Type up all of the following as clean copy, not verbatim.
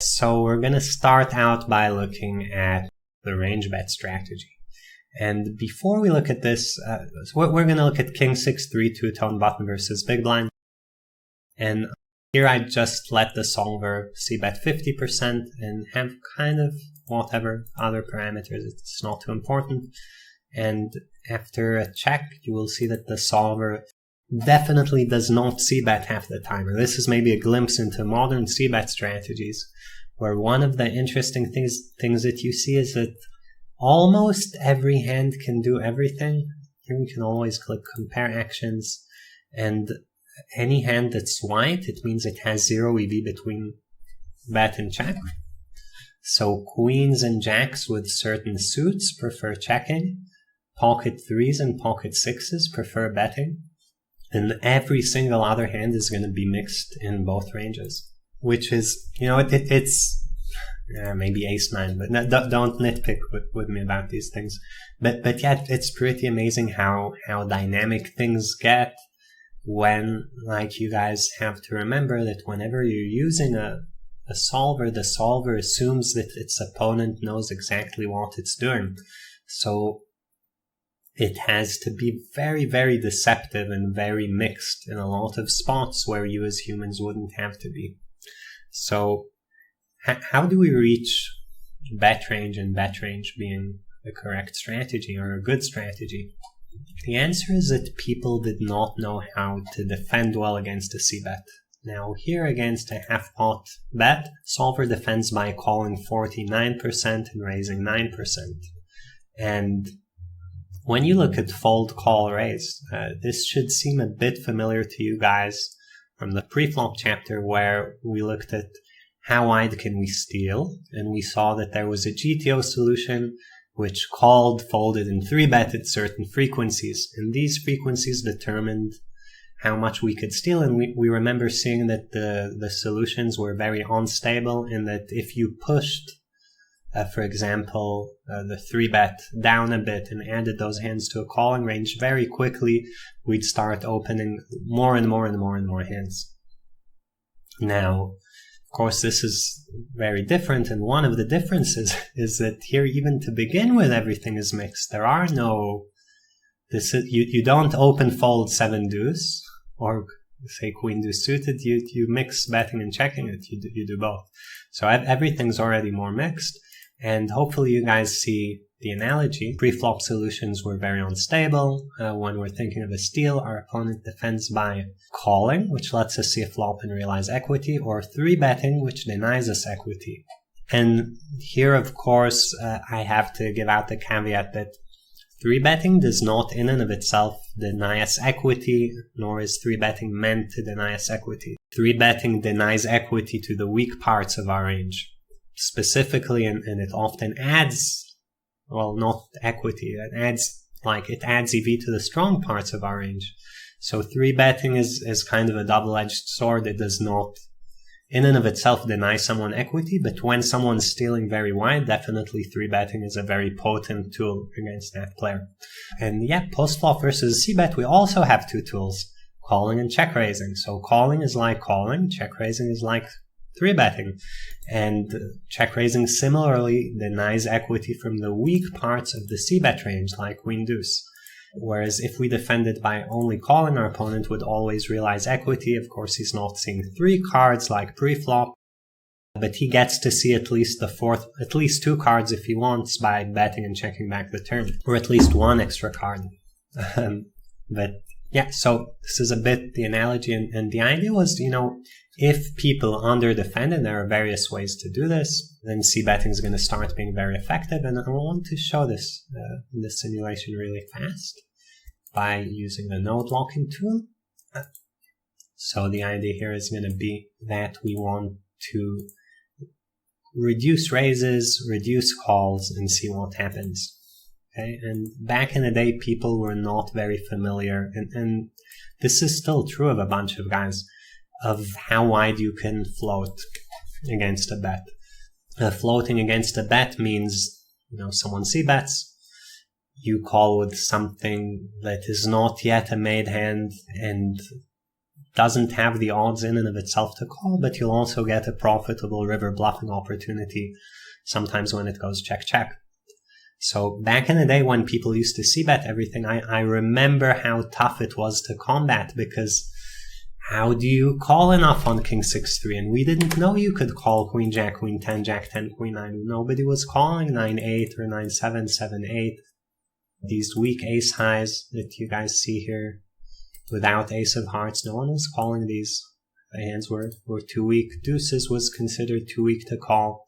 So we're going to start out by looking at the range bet strategy. And before we look at this, we're going to look at King 6-3 two-tone button versus big blind. And here I just let the solver c-bet 50% and have kind of whatever other parameters. It's not too important. And after a check, you will see that the solver definitely does not c-bet half the time. And this is maybe a glimpse into modern c-bet strategies, where one of the interesting things that you see is that almost every hand can do everything. Here we can always click compare actions, and any hand that's white, it means it has 0 EV between bet and check. So queens and jacks with certain suits prefer checking. Pocket 3s and pocket 6s prefer betting. And every single other hand is going to be mixed in both ranges, which is, it's maybe ace-9, but don't nitpick with me about these things. But yeah, it's pretty amazing how dynamic things get when, like, you guys have to remember that whenever you're using a solver, the solver assumes that its opponent knows exactly what it's doing. So it has to be very, very deceptive and very mixed in a lot of spots where you as humans wouldn't have to be. So how do we reach bet range and bet range being the correct strategy or a good strategy? The answer is that people did not know how to defend well against a c-bet. Now here against a half-pot bet, solver defends by calling 49% and raising 9%. And when you look at fold, call, raise, this should seem a bit familiar to you guys from the pre-flop chapter, where we looked at how wide can we steal, and we saw that there was a GTO solution which called, folded, and 3-betted certain frequencies, and these frequencies determined how much we could steal. And we remember seeing that the solutions were very unstable, and that if you pushed for example, the 3-bet down a bit and added those hands to a calling range, very quickly we'd start opening more and more and more and more hands. Now, of course, this is very different, and one of the differences is that here, even to begin with, everything is mixed. There are no... You don't open fold 7 deuce, or say queen deuce suited. You mix betting and checking it. You do both. So everything's already more mixed. And hopefully you guys see the analogy. Pre-flop solutions were very unstable. When we're thinking of a steal, our opponent defends by calling, which lets us see a flop and realize equity, or 3-betting, which denies us equity. And here, of course, I have to give out the caveat that 3-betting does not in and of itself deny us equity, nor is 3-betting meant to deny us equity. 3-betting denies equity to the weak parts of our range. Specifically, and it often adds, well, not equity, it adds EV to the strong parts of our range. So 3-betting is kind of a double-edged sword. It does not in and of itself deny someone equity, but when someone's stealing very wide, definitely 3-betting is a very potent tool against that player. And yeah, post-flop versus c-bet, we also have 2 tools, calling and check raising. So calling is like calling, check raising is like 3-betting, and check raising similarly denies equity from the weak parts of the c-bet range, like queen deuce. Whereas if we defended by only calling, our opponent would always realize equity. Of course, he's not seeing 3 cards like pre-flop, but he gets to see at least 2 cards if he wants by betting and checking back the turn, or at least 1 extra card. But yeah, so this is a bit the analogy, and the idea was, if people under-defend, and there are various ways to do this, then c-betting is going to start being very effective, and I want to show this in this simulation really fast by using the node locking tool. So the idea here is going to be that we want to reduce raises, reduce calls, and see what happens. Okay, and back in the day, people were not very familiar, and this is still true of a bunch of guys, of how wide you can float against a bet. Floating against a bet means, someone c-bets, you call with something that is not yet a made hand, and doesn't have the odds in and of itself to call, but you'll also get a profitable river bluffing opportunity sometimes when it goes check-check. So back in the day when people used to c-bet everything, I remember how tough it was to combat, because how do you call enough on king 6-3? And we didn't know you could call queen jack, queen 10, jack 10, queen 9. Nobody was calling 9-8 or 9-7, 7-8. These weak ace highs that you guys see here without ace of hearts, no one was calling these. The hands were too weak. Deuces was considered too weak to call.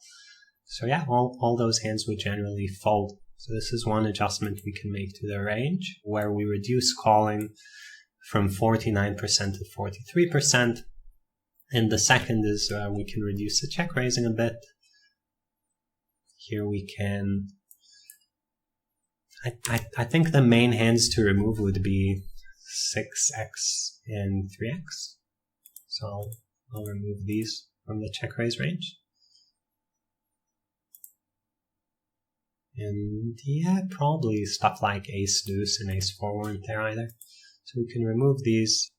So yeah, all those hands would generally fold. So this is one adjustment we can make to the range, where we reduce calling from 49% to 43%. And the second is we can reduce the check raising a bit. Here we can... I think the main hands to remove would be 6x and 3x. So I'll remove these from the check raise range. And yeah, probably stuff like ace deuce and ace 4 weren't there either. So we can remove these.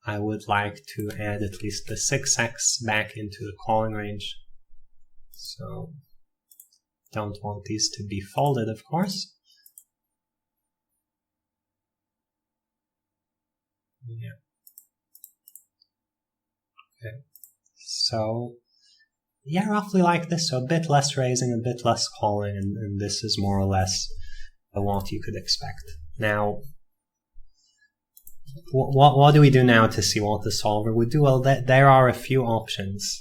I would like to add at least the 6x back into the calling range. So don't want these to be folded, of course. Yeah. Okay. So yeah, roughly like this. So a bit less raising, a bit less calling, and this is more or less what you could expect. Now, what do we do now to see what the solver would do? Well, there are a few options.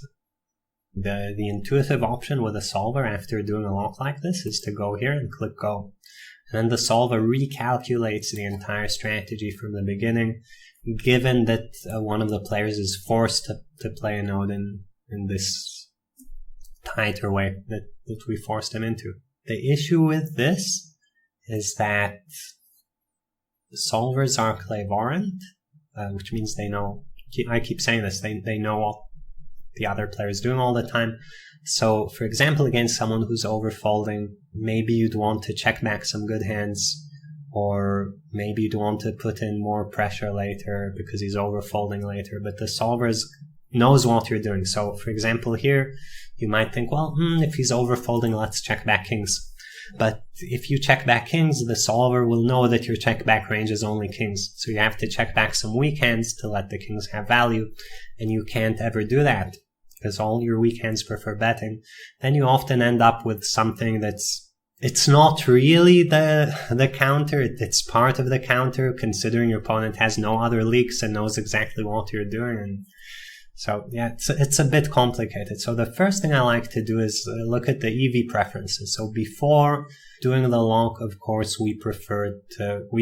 The intuitive option with a solver after doing a lock like this is to go here and click go. And then the solver recalculates the entire strategy from the beginning, given that one of the players is forced to play a node in this tighter way that we forced him into. The issue with this is that the solvers are clairvoyant, which means they know, I keep saying this, they know what the other player is doing all the time. So, for example, against someone who's overfolding, maybe you'd want to check back some good hands, or maybe you'd want to put in more pressure later because he's overfolding later, but the solver knows what you're doing. So, for example, here, you might think, well, if he's overfolding, let's check back kings. But if you check back kings, the solver will know that your check back range is only kings. So you have to check back some weak hands to let the kings have value. And you can't ever do that because all your weak hands prefer betting. Then you often end up with something it's not really the counter. It's part of the counter, considering your opponent has no other leaks and knows exactly what you're doing. And so yeah, it's a bit complicated. So the first thing I like to do is look at the EV preferences. So before doing the lock, of course, we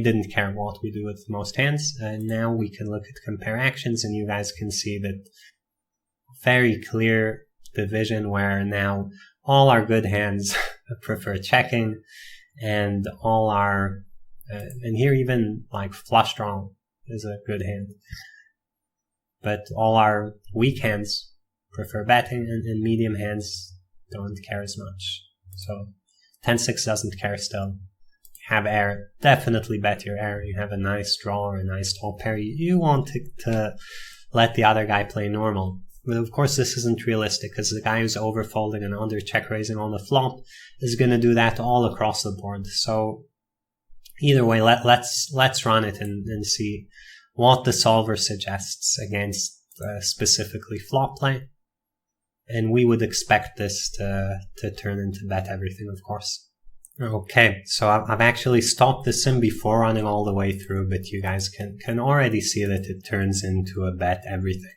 didn't care what we do with most hands. And now we can look at compare actions, and you guys can see that very clear division where now all our good hands prefer checking, and all our, and here even like flush draw is a good hand. But all our weak hands prefer betting, and medium hands don't care as much. So 10-6 doesn't care still. Have air, definitely bet your air. You have a nice draw or a nice tall pair. You want to let the other guy play normal. But of course this isn't realistic, because the guy who's overfolding and under check raising on the flop is going to do that all across the board. So either way, let's run it and see what the solver suggests against specifically flop play. And we would expect this to turn into bet everything, of course. Okay, so I've actually stopped the sim before running all the way through, but you guys can already see that it turns into a bet everything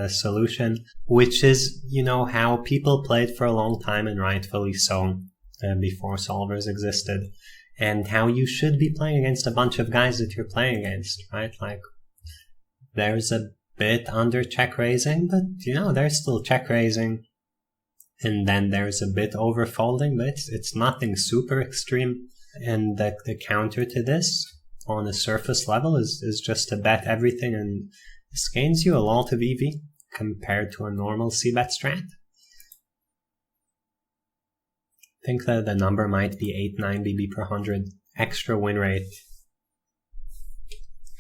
solution, which is, how people played for a long time, and rightfully so, before solvers existed. And how you should be playing against a bunch of guys that you're playing against, right? Like, there's a bit under check raising, but, there's still check raising. And then there's a bit over folding, but it's nothing super extreme. And the counter to this, on a surface level, is just to bet everything, and this gains you a lot of EV compared to a normal c-bet strat. I think that the number might be 8-9 BB per 100 extra win rate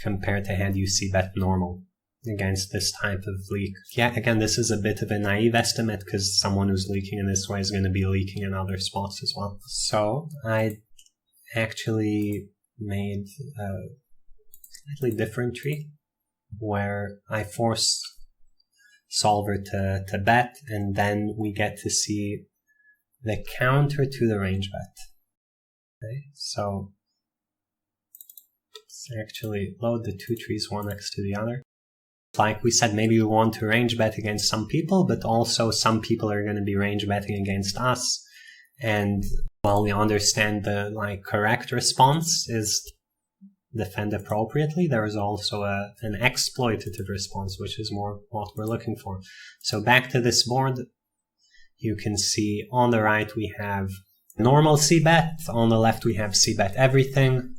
compared to hand you c-bet normal. against this type of leak. Yeah, again, this is a bit of a naive estimate because someone who's leaking in this way is going to be leaking in other spots as well. So I actually made a slightly different tree where I force solver to bet, and then we get to see the counter to the range bet. Okay, so let's actually load the two trees one next to the other. Like we said, maybe we want to range bet against some people, but also some people are going to be range betting against us. And while we understand the correct response is defend appropriately, there is also an exploitative response, which is more what we're looking for. So back to this board, you can see on the right we have normal c-bet, on the left we have c-bet everything.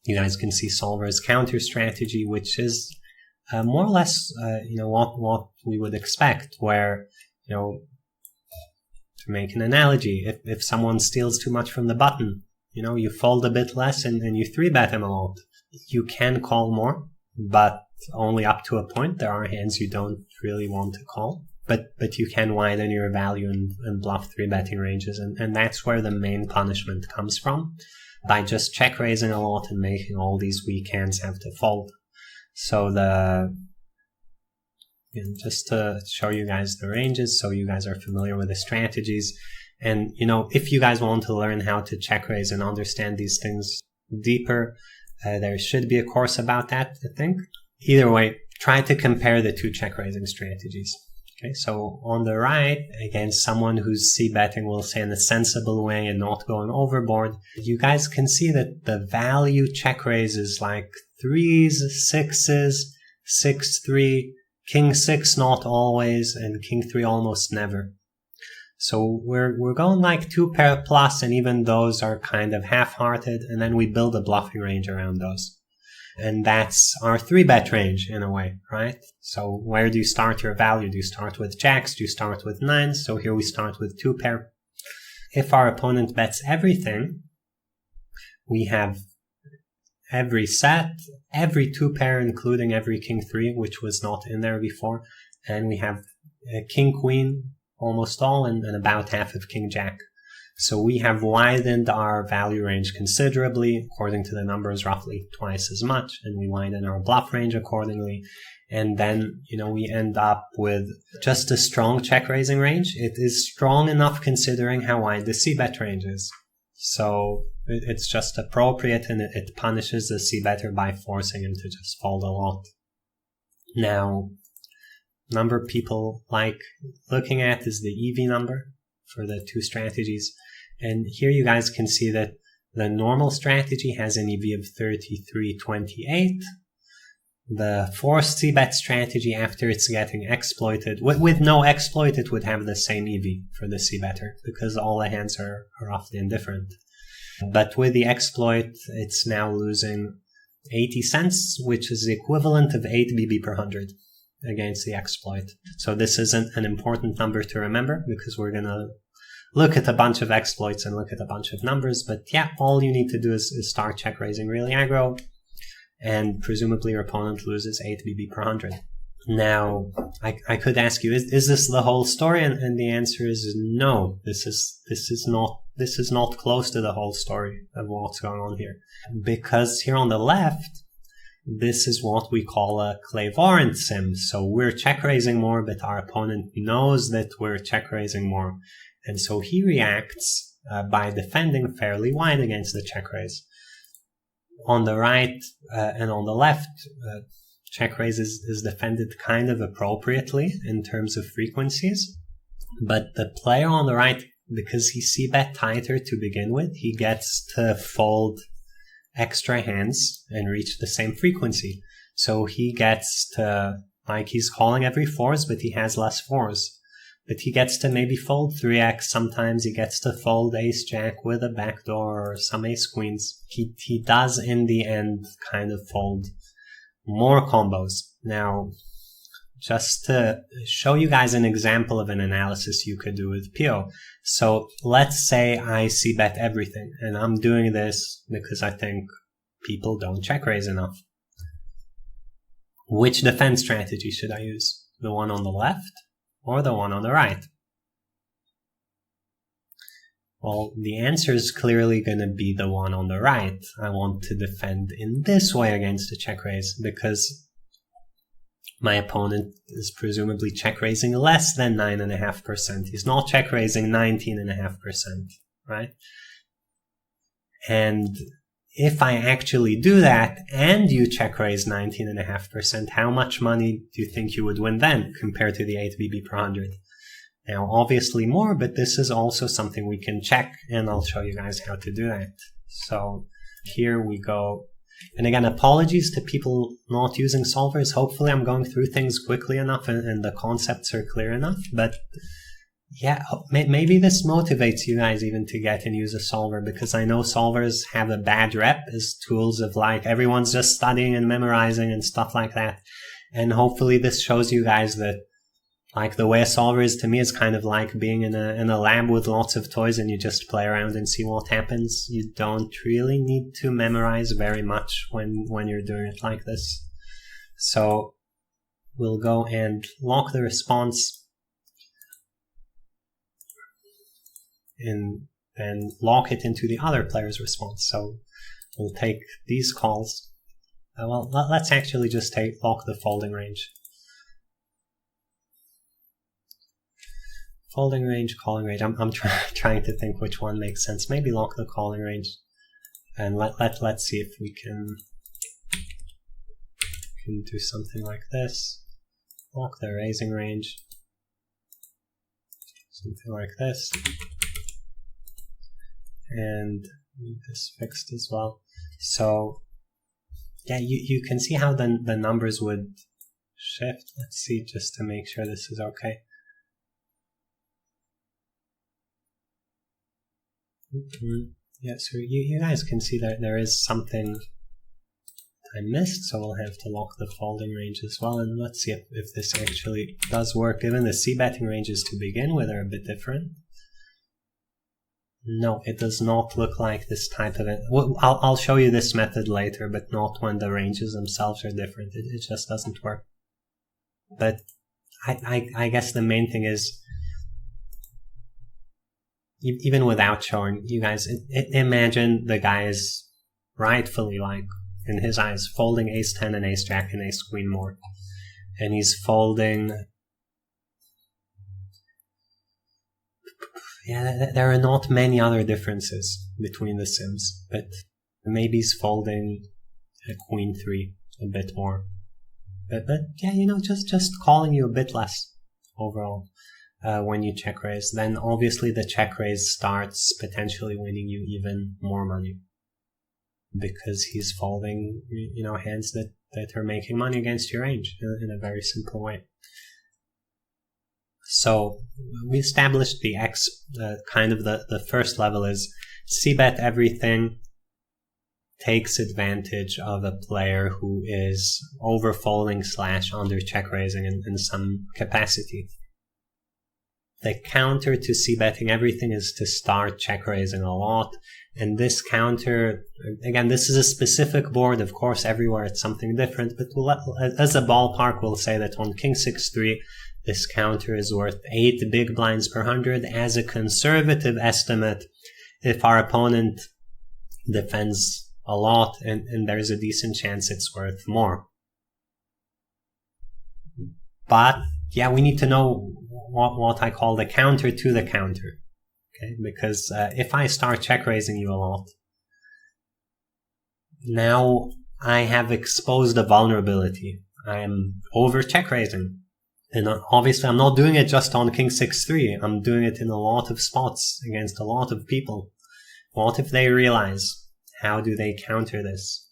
You guys can see solver's counter strategy, which is more or less, what we would expect, where, to make an analogy, if someone steals too much from the button, you fold a bit less and you 3-bet him a lot. You can call more, but only up to a point. There are hands you don't really want to call, but you can widen your value and bluff 3-betting ranges, and that's where the main punishment comes from. By just check raising a lot and making all these weak hands have to fold. So just to show you guys the ranges so you guys are familiar with the strategies. And, if you guys want to learn how to check raise and understand these things deeper, there should be a course about that, I think. Either way, try to compare the two check raising strategies. Okay, so on the right, against someone who's c-betting, we'll say in a sensible way and not going overboard, you guys can see that the value check raise is like 3s, 6s, 6-3, king 6 not always, and king 3 almost never. So we're going like 2-pair plus, and even those are kind of half-hearted, and then we build a bluffing range around those. And that's our 3-bet range in a way, right? So where do you start your value? Do you start with jacks? Do you start with 9s? So here we start with 2-pair. If our opponent bets everything, we have every set, every 2-pair, including every king 3, which was not in there before. And we have king queen, almost all, and about half of king jack. So we have widened our value range considerably, according to the numbers, roughly twice as much, and we widen our bluff range accordingly. And then, we end up with just a strong check raising range. It is strong enough considering how wide the c-bet range is. So it's just appropriate, and it punishes the c-better by forcing him to just fold a lot. Now, number people like looking at is the EV number for the two strategies. And here you guys can see that the normal strategy has an EV of 33.28. The forced c-bet strategy, after it's getting exploited, with no exploit, it would have the same EV for the c-better because all the hands are roughly indifferent. But with the exploit, it's now losing 80 cents, which is the equivalent of 8 BB per 100 against the exploit. So this isn't an important number to remember because we're going to look at a bunch of exploits and look at a bunch of numbers. But yeah, all you need to do is start check raising really aggro, and presumably your opponent loses 8 BB per 100. Now, I could ask you, is this the whole story? And the answer is no. This is not close to the whole story of what's going on here. Because here on the left, this is what we call a clairvoyant sim. So we're check raising more, but our opponent knows that we're check raising more. And so he reacts by defending fairly wide against the check raise. On the right and on the left, check raise is defended kind of appropriately in terms of frequencies. But the player on the right, because he c-bet tighter to begin with, he gets to fold extra hands and reach the same frequency. So he gets to, he's calling every 4s, but he has less 4s. But he gets to maybe fold 3x. Sometimes he gets to fold ace-jack with a backdoor or some ace-queens. He does, in the end, kind of fold more combos. Now, just to show you guys an example of an analysis you could do with PO. So let's say I c-bet everything, and I'm doing this because I think people don't check raise enough. which defense strategy should I use? The one on the left or the one on the right? Well, the answer is clearly going to be the one on the right. I want to defend in this way against the check raise because my opponent is presumably check raising less than 9.5%. He's not check raising 19.5%, right? And if I actually do that and you check raise 19.5%, how much money do you think you would win then compared to the 8 BB per 100? Now, obviously more, but this is also something we can check, and I'll show you guys how to do that. So here we go. And again, apologies to people not using solvers. Hopefully I'm going through things quickly enough and the concepts are clear enough. But yeah, maybe this motivates you guys even to get and use a solver, because I know solvers have a bad rep as tools of like everyone's just studying and memorizing and stuff like that. And hopefully this shows you guys that like the way a solver is to me is kind of like being in a lab with lots of toys and you just play around and see what happens. You don't really need to memorize very much when you're doing it like this. So we'll go and lock the response and then lock it into the other player's response. So we'll take these calls. Well, let's actually just lock the folding range. Folding range, calling range. I'm trying to think which one makes sense. Maybe lock the calling range, and let's see if we can do something like this. Lock the raising range, something like this, and this fixed as well. So yeah, you can see how the numbers would shift. Let's see just to make sure this is okay. Yeah, so you guys can see that there is something I missed, so we'll have to lock the folding range as well, and let's see if this actually does work. Given the c-betting ranges to begin with are a bit different. No, it does not look like this type of it. I'll show you this method later, but not when the ranges themselves are different. It just doesn't work. But I guess the main thing is, even without showing you guys, imagine the guy is rightfully, like, in his eyes, folding ace-10 and ace-jack and ace-queen more. And he's folding... Yeah, there are not many other differences between the sims, but maybe he's folding a queen-3 a bit more. But yeah, you know, just calling you a bit less overall. When you check raise, then obviously the check raise starts potentially winning you even more money because he's folding, you know, hands that are making money against your range in a very simple way. So we established the kind of the first level is c-bet everything, takes advantage of a player who is overfolding / under check raising in some capacity. The counter to c-betting everything is to start check raising a lot. And this counter, again, this is a specific board. Of course, everywhere it's something different. But as a ballpark, we'll say that on King 6-3, this counter is worth 8 big blinds per 100 as a conservative estimate. If our opponent defends a lot, and there's a decent chance it's worth more. But yeah, we need to know what I call the counter to the counter, okay? Because if I start check raising you a lot, now I have exposed a vulnerability. I am over check raising, and obviously I'm not doing it just on King 6-3. I'm doing it in a lot of spots against a lot of people. What if they realize? How do they counter this?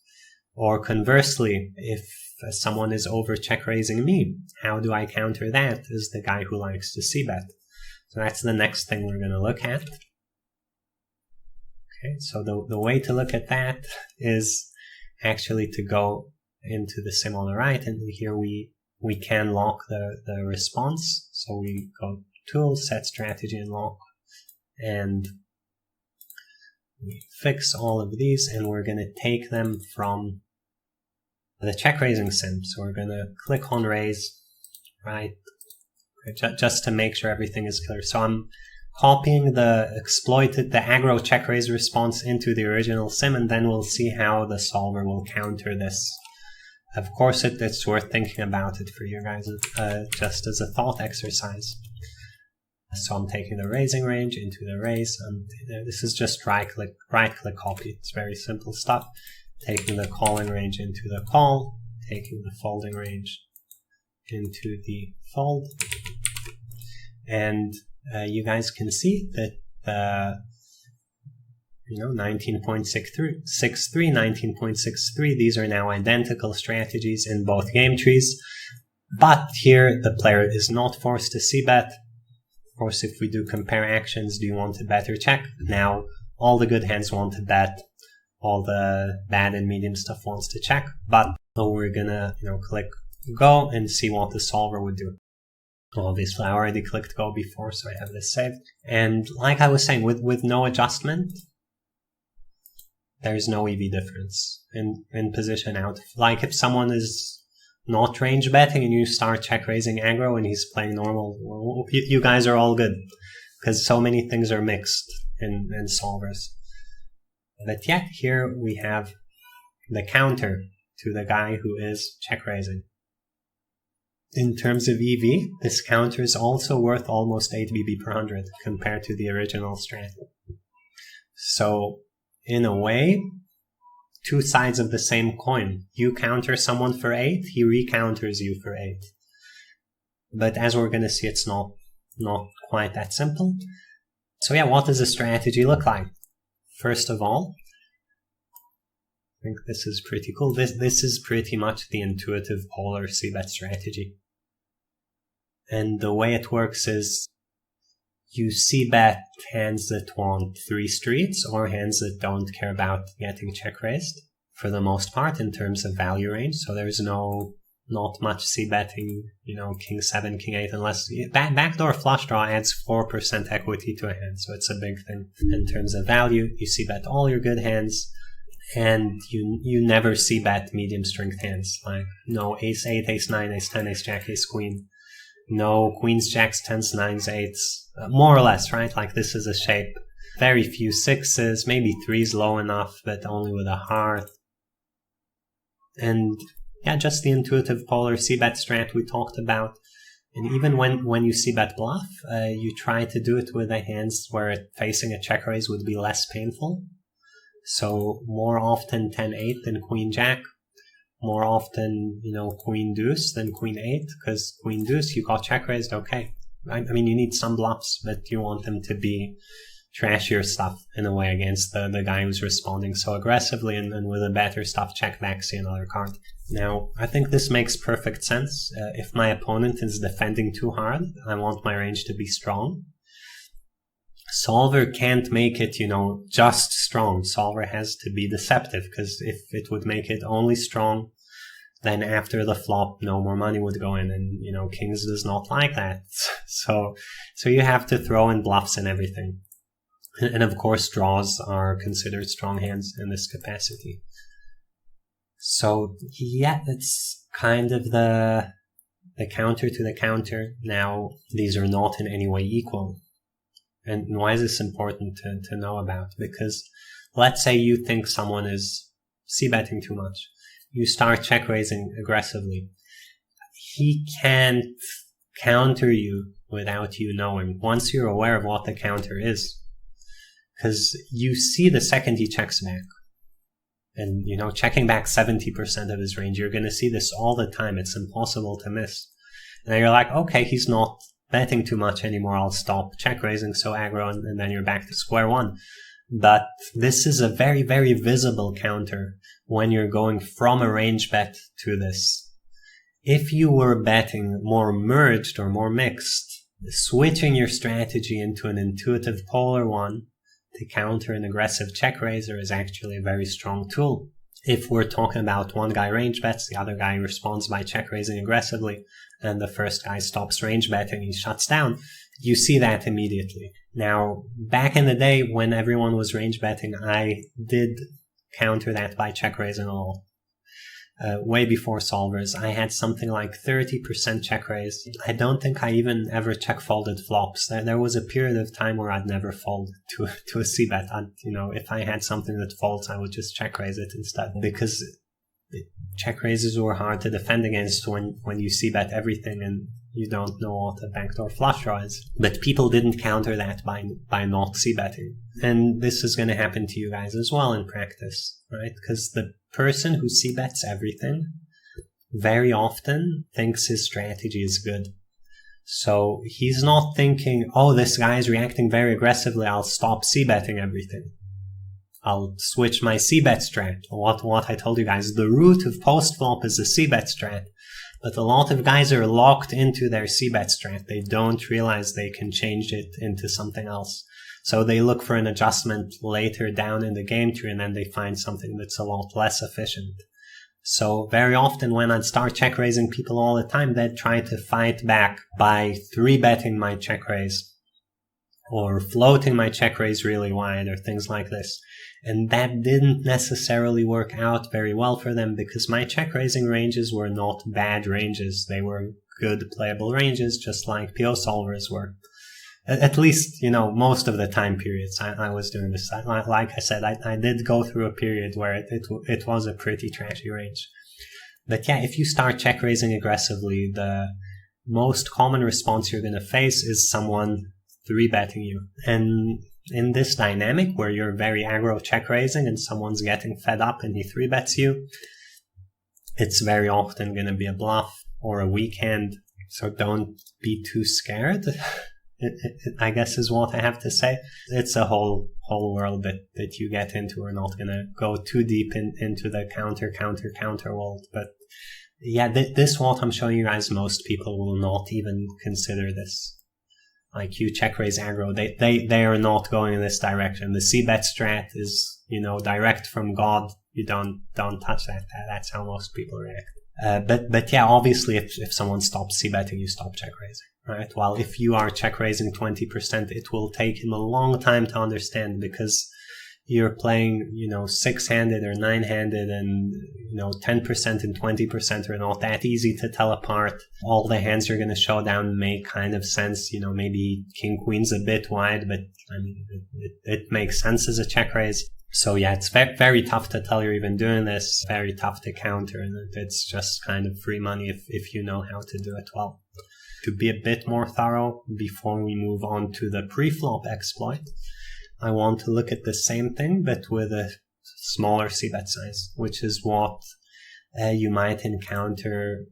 Or conversely, if someone is over check raising me, how do I counter that as the guy who likes to c-bet? So that's the next thing we're going to look at. Okay, so the way to look at that is actually to go into the sim on the right, and here we can lock the response. So we go Tools, Set Strategy, and Lock, and we fix all of these, and we're going to take them from the check raising sim. So we're going to click on raise, right? Just to make sure everything is clear. So I'm copying the aggro check raise response into the original sim, and then we'll see how the solver will counter this. Of course, it's worth thinking about it for you guys, just as a thought exercise. So I'm taking the raising range into the raise, and this is just right click copy. It's very simple stuff. Taking the calling range into the call, taking the folding range into the fold, and you guys can see that 19.63, 19.63, these are now identical strategies in both game trees, but here the player is not forced to c-bet. Of course, if we do compare actions, do you want to bet or check? Now all the good hands want to bet, all the bad and medium stuff wants to check, but we're gonna click go and see what the solver would do. Obviously I already clicked go before, so I have this saved. And like I was saying, with no adjustment, there's no EV difference in position out. Like if someone is not range betting and you start check raising aggro and he's playing normal, you guys are all good, because so many things are mixed in solvers. But yet here we have the counter to the guy who is check raising. In terms of EV, this counter is also worth almost 8 BB per 100 compared to the original strat. So in a way, two sides of the same coin. You counter someone for 8, he recounters you for 8. But as we're going to see, it's not quite that simple. So yeah, what does the strategy look like? First of all, I think this is pretty cool. This is pretty much the intuitive polar c-bet strategy. And the way it works is you c-bet hands that want 3 streets or hands that don't care about getting check raised for the most part in terms of value range. So there's not much c-betting, king 7, king 8, unless backdoor flush draw adds 4% equity to a hand. So it's a big thing in terms of value. You c-bet all your good hands, and you never c-bet medium strength hands, like no ace 8, ace 9, ace 10, ace jack, ace queen. No queens, jacks, 10s, 9s, 8s, more or less, right? Like this is a shape. Very few 6s, maybe 3s low enough, but only with a heart. And yeah, just the intuitive polar c-bet strat we talked about. And even when you c-bet bluff, you try to do it with the hands where facing a check raise would be less painful. So more often 10-8 than queen-jack. More often, queen deuce than queen 8, because queen deuce, you got check raised, okay. I mean, you need some bluffs, but you want them to be trashier stuff in a way against the guy who's responding so aggressively, and with the better stuff, check back, see another card. Now, I think this makes perfect sense. If my opponent is defending too hard, I want my range to be strong. Solver can't make it, just strong. Solver has to be deceptive, because if it would make it only strong, then after the flop, no more money would go in, and, Kings does not like that. So you have to throw in bluffs and everything. And of course, draws are considered strong hands in this capacity. So yeah, that's kind of the counter to the counter. Now, these are not in any way equal. And why is this important to know about? Because let's say you think someone is c-betting too much. You start check raising aggressively. He can't counter you without you knowing, once you're aware of what the counter is. Because you see the second he checks back. And, checking back 70% of his range, you're going to see this all the time. It's impossible to miss. And you're like, okay, he's not betting too much anymore. I'll stop check raising so aggro, and then you're back to square one. But this is a very, very visible counter when you're going from a range bet to this. If you were betting more merged or more mixed, switching your strategy into an intuitive polar one to counter an aggressive check raiser is actually a very strong tool. If we're talking about one guy range bets, the other guy responds by check raising aggressively, and the first guy stops range betting, he shuts down, you see that immediately. Now, back in the day when everyone was range betting, I did counter that by check raising a lot. way before solvers, I had something like 30% check raise. I don't think I even ever check folded flops. There was a period of time where I'd never fold to a c-bet. If I had something that folds, I would just check raise it instead, because check raises were hard to defend against when you c-bet everything and you don't know what a backdoor flush draw is. But people didn't counter that by not c-betting. And this is going to happen to you guys as well in practice, right? Because the person who c-bets everything very often thinks his strategy is good. So he's not thinking, oh, this guy is reacting very aggressively, I'll stop c-betting everything. I'll switch my c-bet strat. What I told you guys, the root of post-flop is the c-bet strat. But a lot of guys are locked into their c-bet strat. They don't realize they can change it into something else. So they look for an adjustment later down in the game tree, and then they find something that's a lot less efficient. So very often when I'd start check raising people all the time, they'd try to fight back by 3-betting my check raise or floating my check raise really wide or things like this. And that didn't necessarily work out very well for them, because my check raising ranges were not bad ranges. They were good playable ranges, just like PO solvers were. At least, most of the time periods I was doing this. Like I said, I did go through a period where it was a pretty trashy range. But yeah, if you start check raising aggressively, the most common response you're going to face is someone 3-betting you. And in this dynamic where you're very aggro check raising and someone's getting fed up and he 3-bets you, it's very often going to be a bluff or a weak hand. So don't be too scared. I guess is what I have to say. It's a whole world that you get into. We're not going to go too deep into the counter world. But yeah, this what I'm showing you guys, most people will not even consider this. Like, you check raise aggro, they are not going in this direction. The c-bet strat is, direct from God. You don't touch that. That's how most people react. But yeah, obviously if someone stops c-betting, you stop check raising, right? While if you are check raising 20%, it will take him a long time to understand, because you're playing, 6-handed or 9-handed, and 10% and 20% are not that easy to tell apart. All the hands you're going to show down make kind of sense. Maybe king queen's a bit wide, but I mean, it makes sense as a check raise. So yeah, it's very tough to tell you're even doing this, very tough to counter, and it's just kind of free money if you know how to do it well. To be a bit more thorough, before we move on to the pre-flop exploit, I want to look at the same thing, but with a smaller c-bet size, which is what you might encounter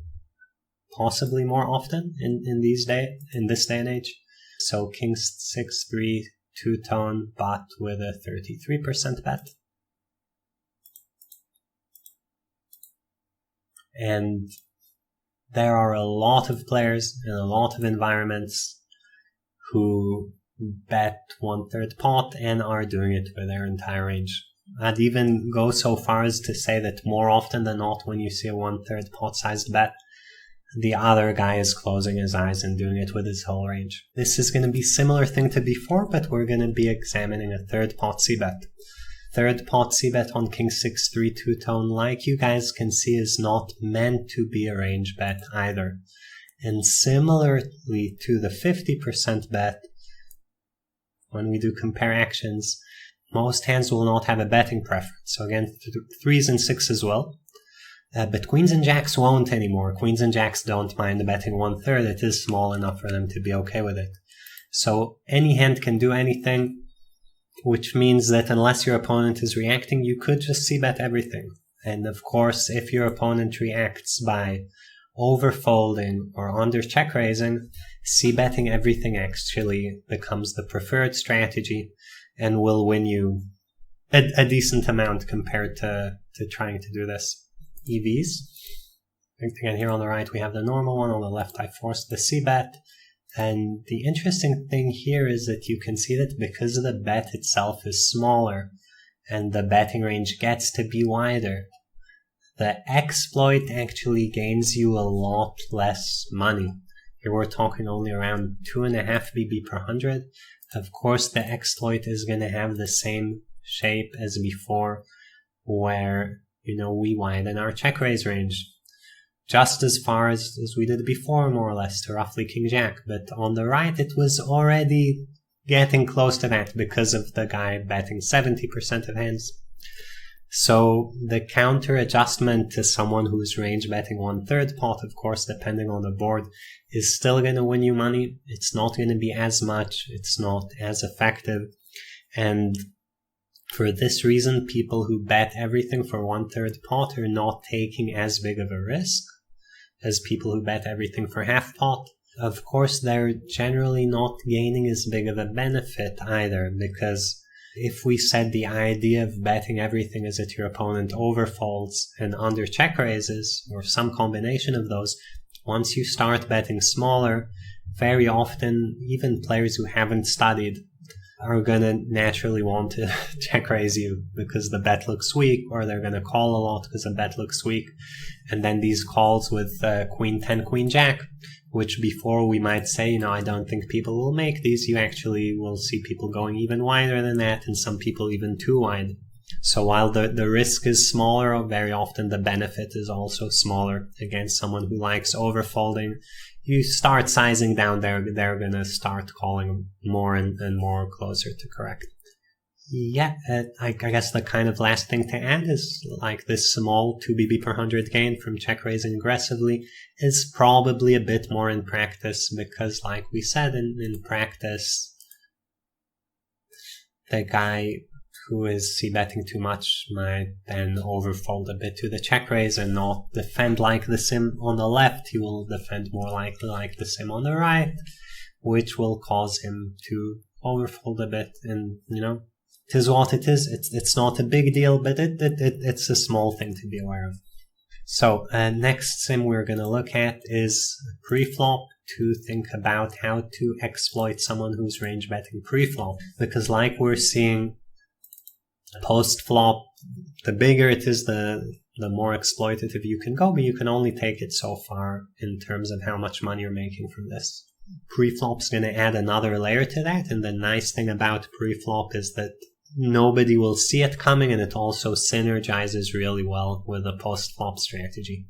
possibly more often in this day and age. So king 6-3, two-tone, but with a 33% bet. And there are a lot of players in a lot of environments who bet 1/3 pot and are doing it for their entire range. I'd even go so far as to say that more often than not, when you see a 1/3 pot sized bet, the other guy is closing his eyes and doing it with his whole range. This is going to be a similar thing to before, but we're going to be examining a 3rd pot c-bet. 3rd pot c-bet on king 6-3 two-tone, like you guys can see, is not meant to be a range bet either. And similarly to the 50% bet, when we do compare actions, most hands will not have a betting preference. So again, 3s and 6s will. But queens and jacks won't anymore. Queens and jacks don't mind betting 1/3. It is small enough for them to be okay with it. So any hand can do anything, which means that unless your opponent is reacting, you could just c-bet everything. And of course, if your opponent reacts by overfolding or under check raising, c-betting everything actually becomes the preferred strategy and will win you a decent amount compared to trying to do this. EVs. Again, here on the right we have the normal one, on the left I forced the c-bet. And the interesting thing here is that you can see that because the bet itself is smaller and the betting range gets to be wider, the exploit actually gains you a lot less money. Here we're talking only around 2.5 BB per 100. Of course, the exploit is going to have the same shape as before, where we widen our check raise range just as far as we did before, more or less, to roughly King Jack. But on the right, it was already getting close to that because of the guy betting 70% of hands. So the counter adjustment to someone who's range betting 1/3 pot, of course, depending on the board, is still going to win you money. It's not going to be as much. It's not as effective. And for this reason, people who bet everything for 1/3 pot are not taking as big of a risk as people who bet everything for half pot. Of course, they're generally not gaining as big of a benefit either, because if we said the idea of betting everything is that your opponent overfolds and under check raises, or some combination of those, once you start betting smaller, very often even players who haven't studied are going to naturally want to check raise you because the bet looks weak, or they're going to call a lot because the bet looks weak. And then these calls with Queen 10, Queen Jack, which before we might say, I don't think people will make these, you actually will see people going even wider than that, and some people even too wide. So while the risk is smaller, very often the benefit is also smaller against someone who likes overfolding. You start sizing down, they're going to start calling more and more closer to correct. Yeah, I guess the kind of last thing to add is like this small 2 BB per 100 gain from check raising aggressively is probably a bit more in practice, because like we said, in practice, the guy who is c-betting too much might then overfold a bit to the check raise and not defend like the sim on the left. He will defend more likely like the sim on the right, which will cause him to overfold a bit. And, it is what it is. It's not a big deal, but it's a small thing to be aware of. So next sim we're going to look at is pre-flop, to think about how to exploit someone who's range betting pre-flop. Because like we're seeing post-flop, the bigger it is, the more exploitative you can go, but you can only take it so far in terms of how much money you're making from this. Pre-flop's going to add another layer to that, and the nice thing about pre-flop is that nobody will see it coming, and it also synergizes really well with a post-flop strategy.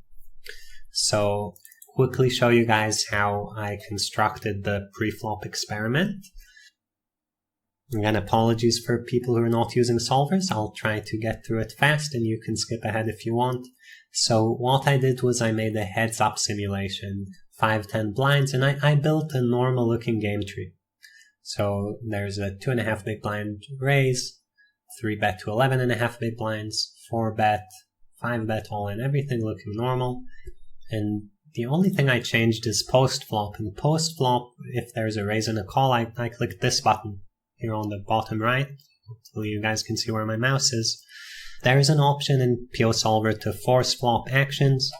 So quickly show you guys how I constructed the pre-flop experiment. Again, apologies for people who are not using solvers. I'll try to get through it fast and you can skip ahead if you want. So what I did was I made a heads-up simulation, 5-10 blinds, and I built a normal looking game tree. So there's a 2.5 big blind raise, 3-bet to 11.5 big blinds, 4-bet, 5-bet all in, everything looking normal. And the only thing I changed is post-flop. And post-flop, if there's a raise and a call, I click this button here on the bottom right. Hopefully you guys can see where my mouse is. There is an option in PO Solver to force flop actions,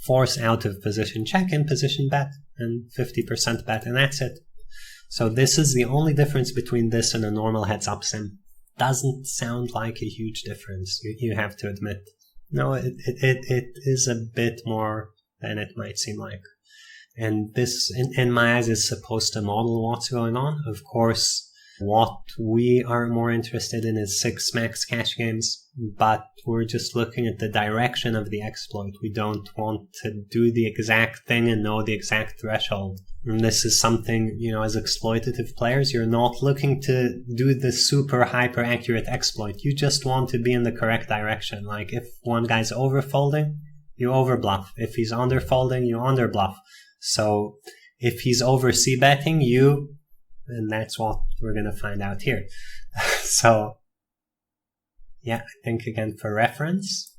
force out of position check, in position bet, and 50% bet, and that's it. So this is the only difference between this and a normal heads-up sim. Doesn't sound like a huge difference, you have to admit. No, it is a bit more than it might seem like. And this, in my eyes, is supposed to model what's going on. Of course, what we are more interested in is 6 max cash games, but we're just looking at the direction of the exploit. We don't want to do the exact thing and know the exact threshold. And this is something, as exploitative players, you're not looking to do the super hyper accurate exploit. You just want to be in the correct direction. Like if one guy's overfolding, you overbluff. If he's underfolding, you underbluff. So if he's over c-betting, and that's what we're going to find out here. So yeah, I think again for reference,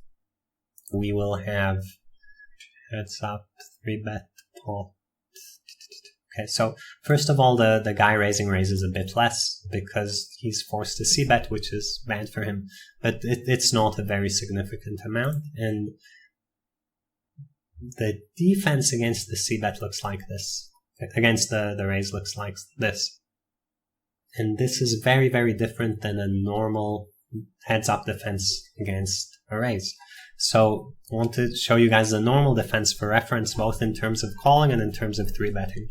we will have heads up, 3-bet, pot. Okay, so first of all, the guy raises a bit less because he's forced to c-bet, which is bad for him, but it's not a very significant amount. And the defense against the c-bet looks like this. Against the raise looks like this. And this is very, very different than a normal heads-up defense against a raise. So I want to show you guys the normal defense for reference, both in terms of calling and in terms of 3-betting.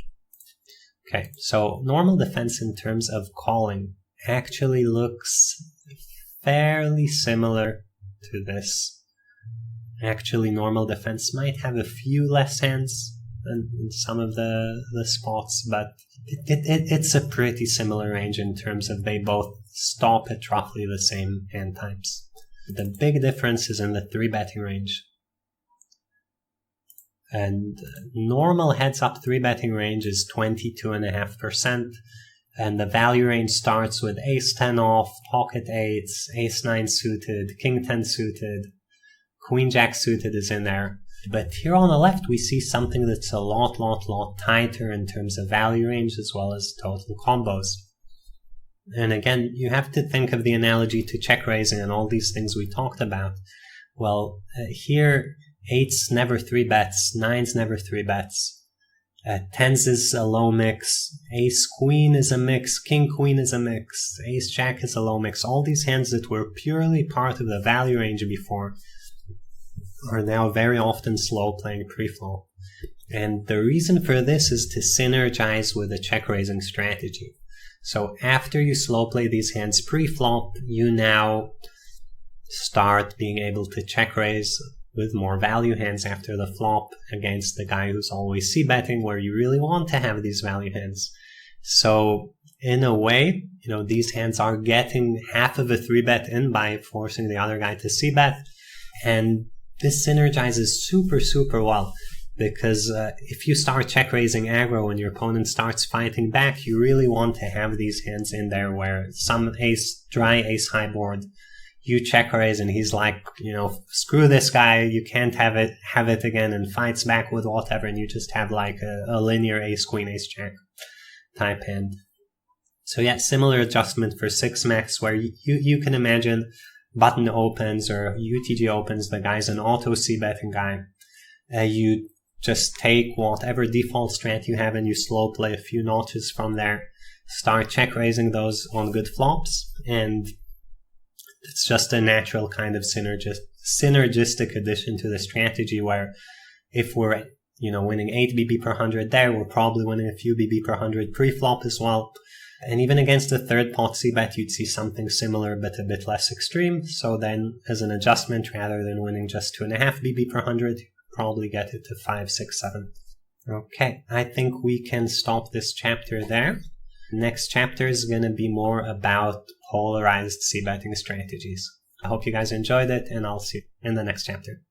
Okay, so normal defense in terms of calling actually looks fairly similar to this. Actually, normal defense might have a few less hands in some of the spots, but it's a pretty similar range in terms of they both stop at roughly the same hand types. The big difference is in the 3-betting range. And normal heads-up 3-betting range is 22.5%, and the value range starts with ace-10 off, pocket eights, ace-9 suited, king-10 suited, queen-jack suited is in there. But here on the left, we see something that's a lot tighter in terms of value range as well as total combos. And again, you have to think of the analogy to check raising and all these things we talked about. Well, here, 8s never 3-bets, 9s never 3-bets, 10s is a low mix, ace-queen is a mix, king-queen is a mix, ace-jack is a low mix. All these hands that were purely part of the value range before are now very often slow playing pre-flop. And the reason for this is to synergize with the check raising strategy. So after you slow play these hands pre-flop, you now start being able to check raise with more value hands after the flop against the guy who's always c-betting, where you really want to have these value hands. So in a way, these hands are getting half of a 3-bet in by forcing the other guy to c-bet, and this synergizes super well, because if you start check raising aggro and your opponent starts fighting back, you really want to have these hands in there where some dry ace high board, you check raise and he's like, screw this guy, you can't have it again, and fights back with whatever, and you just have like a linear ace queen ace jack type hand. So yeah, similar adjustment for 6-max, where you can imagine button opens or UTG opens, the guy's an auto c-betting guy. You just take whatever default strat you have and you slow play a few notches from there, start check raising those on good flops, and it's just a natural kind of synergistic addition to the strategy, where if we're winning 8 BB per 100 there, we're probably winning a few BB per 100 pre-flop as well. And even against the third pot c-bet, you'd see something similar but a bit less extreme. So then, as an adjustment, rather than winning just 2.5 BB per 100, you probably get it to 5, 6, 7. Okay, I think we can stop this chapter there. Next chapter is going to be more about polarized c-betting strategies. I hope you guys enjoyed it, and I'll see you in the next chapter.